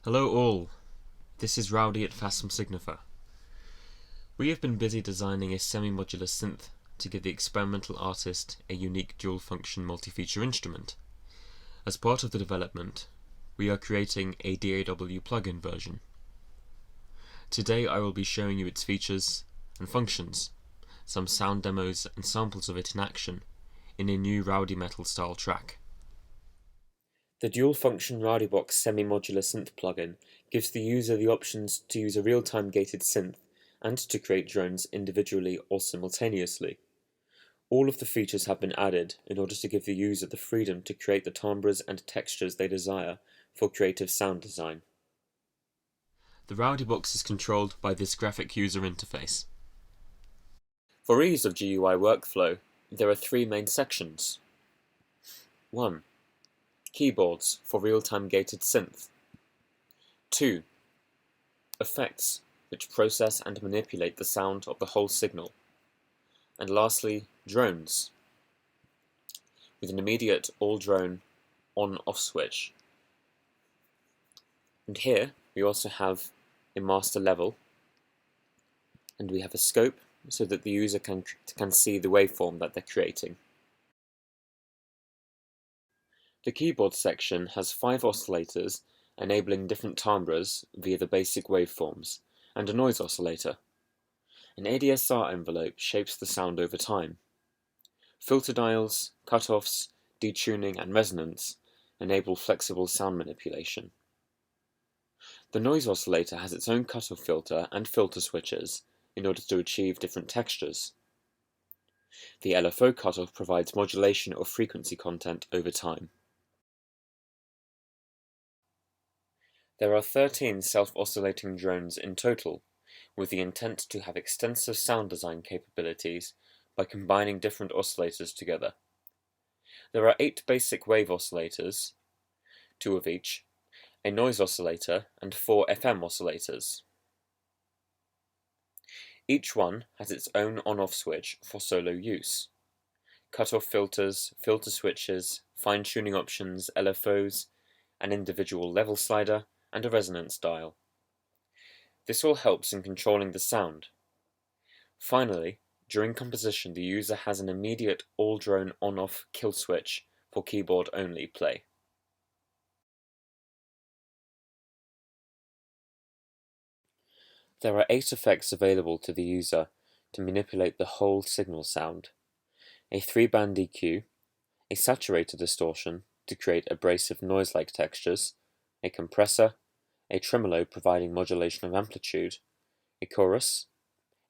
Hello all, this is Rowdy at Chasm Signifer. We have been busy designing a semi-modular synth to give the experimental artist a unique dual-function multi-feature instrument. As part of the development, we are creating a DAW plugin version. Today I will be showing you its features and functions, some sound demos and samples of it in action, in a new Rowdy Metal style track. The dual-function Rowdy Box semi-modular synth plugin gives the user the options to use a real-time gated synth and to create drones individually or simultaneously. All of the features have been added in order to give the user the freedom to create the timbres and textures they desire for creative sound design. The Rowdy Box is controlled by this graphic user interface. For ease of GUI workflow, there are three main sections. 1. Keyboards for real-time gated synth. 2. Effects, which process and manipulate the sound of the whole signal. And lastly, drones, with an immediate all-drone on-off switch. And here we also have a master level, and we have a scope so that the user can see the waveform that they're creating. The keyboard section has 5 oscillators enabling different timbres via the basic waveforms, and a noise oscillator. An ADSR envelope shapes the sound over time. Filter dials, cutoffs, detuning and resonance enable flexible sound manipulation. The noise oscillator has its own cutoff filter and filter switches in order to achieve different textures. The LFO cutoff provides modulation of frequency content over time. There are 13 self-oscillating drones in total, with the intent to have extensive sound design capabilities by combining different oscillators together. There are 8 basic wave oscillators, 2 of each, a noise oscillator, and 4 FM oscillators. Each one has its own on-off switch for solo use. Cutoff filters, filter switches, fine-tuning options, LFOs, an individual level slider, and a resonance dial. This all helps in controlling the sound. Finally, during composition the user has an immediate all-drone on-off kill switch for keyboard-only play. There are 8 effects available to the user to manipulate the whole signal sound. A 3-band EQ, a saturator distortion to create abrasive noise-like textures, a compressor, a tremolo providing modulation of amplitude, a chorus,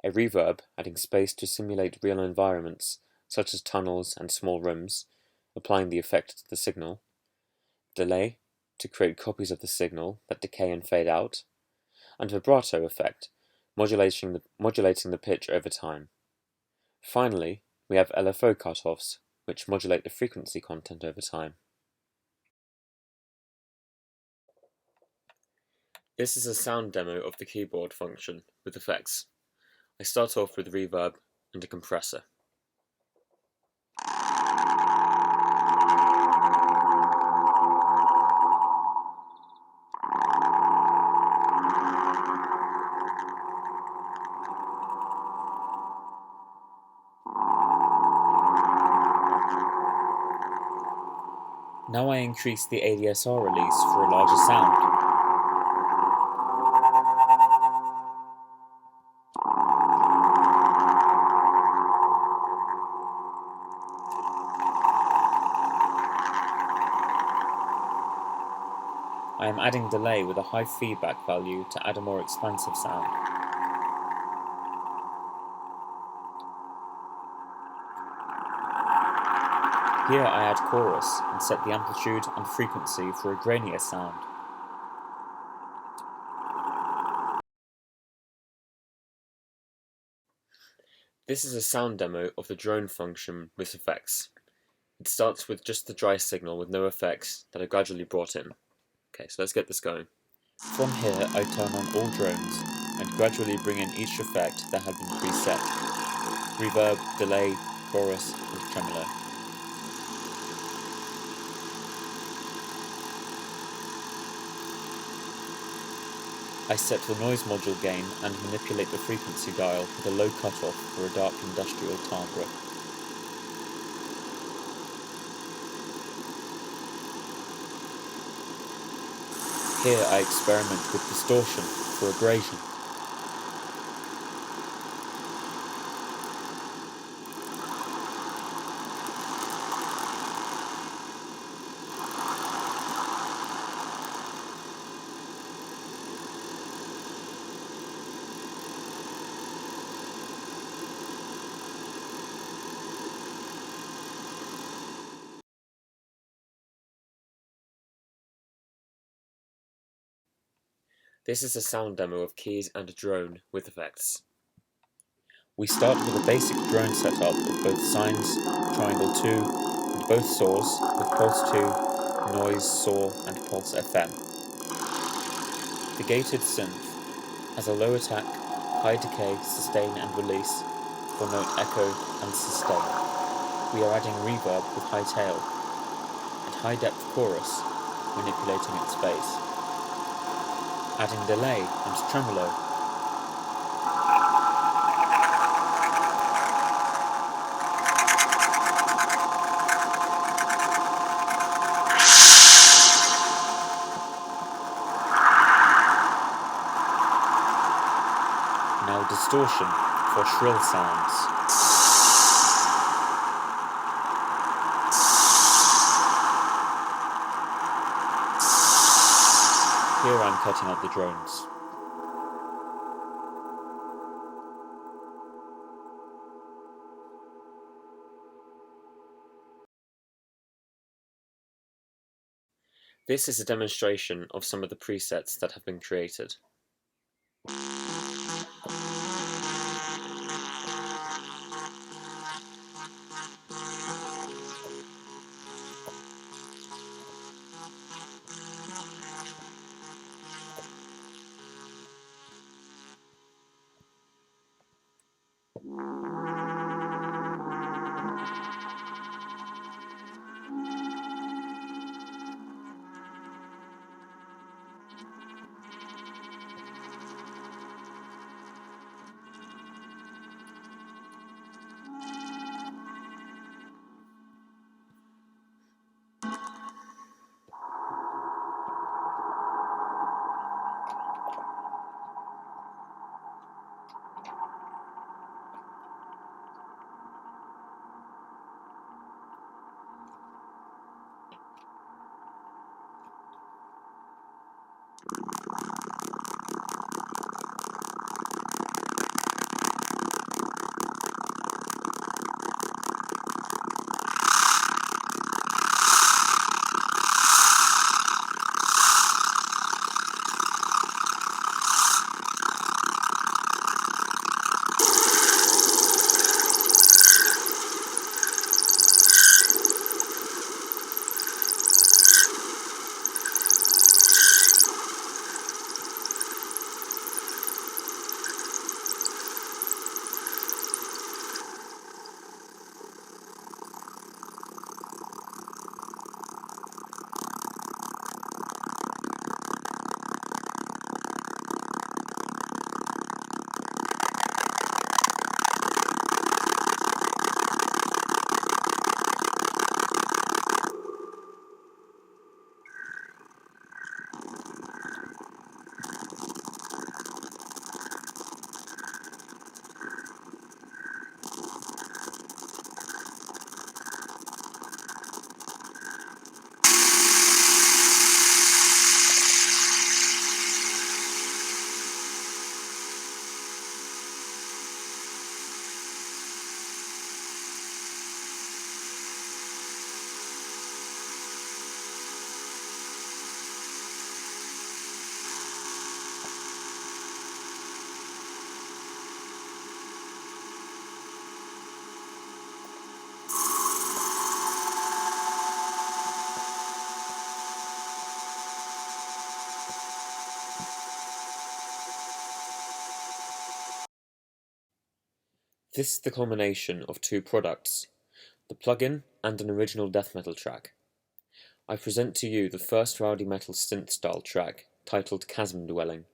a reverb adding space to simulate real environments such as tunnels and small rooms, applying the effect to the signal, delay to create copies of the signal that decay and fade out, and vibrato effect, modulating the pitch over time. Finally, we have LFO cutoffs, which modulate the frequency content over time. This is a sound demo of the keyboard function with effects. I start off with reverb and a compressor. Now I increase the ADSR release for a larger sound. I am adding delay with a high feedback value to add a more expansive sound. Here I add chorus and set the amplitude and frequency for a grainier sound. This is a sound demo of the drone function with effects. It starts with just the dry signal with no effects that are gradually brought in. Okay, so let's get this going. From here I turn on all drones and gradually bring in each effect that had been preset. Reverb, delay, chorus, and tremolo. I set the noise module gain and manipulate the frequency dial with a low cutoff for a dark industrial timbre. Here I experiment with distortion for abrasion. This is a sound demo of keys and a drone with effects. We start with a basic drone setup of both sines, triangle 2, and both saws with pulse 2, noise, saw, and pulse FM. The gated synth has a low attack, high decay, sustain and release for note echo and sustain. We are adding reverb with high tail, and high depth chorus, manipulating its bass. Adding delay and tremolo. Now distortion for shrill sounds. Here I'm cutting out the drones. This is a demonstration of some of the presets that have been created. This is the culmination of two products, the plugin and an original death metal track. I present to you the first Rowdy Metal synth style track, titled Chasm Dwelling.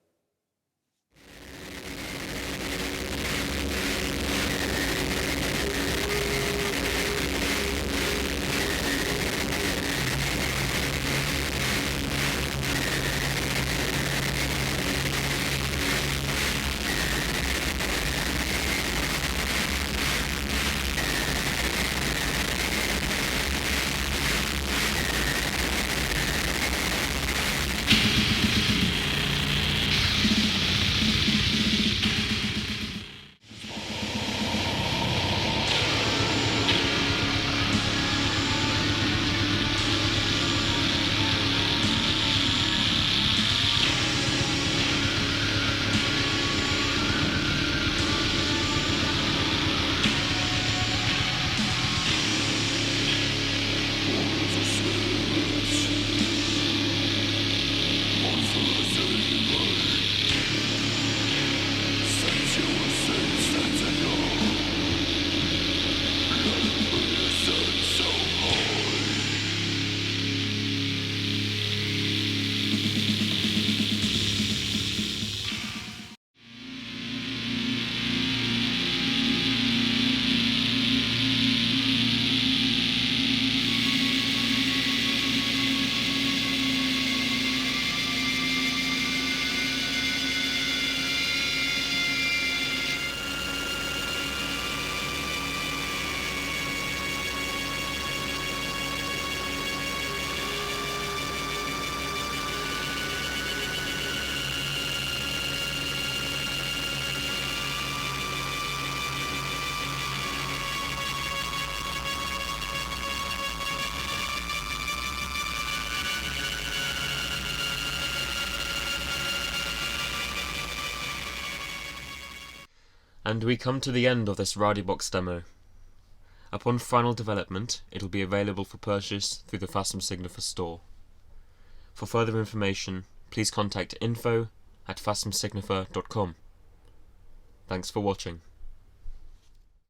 And we come to the end of this Rowdy Box demo. Upon final development, it will be available for purchase through the Chasm Signifer store. For further information, please contact info@chasmsignifer.com. Thanks for watching.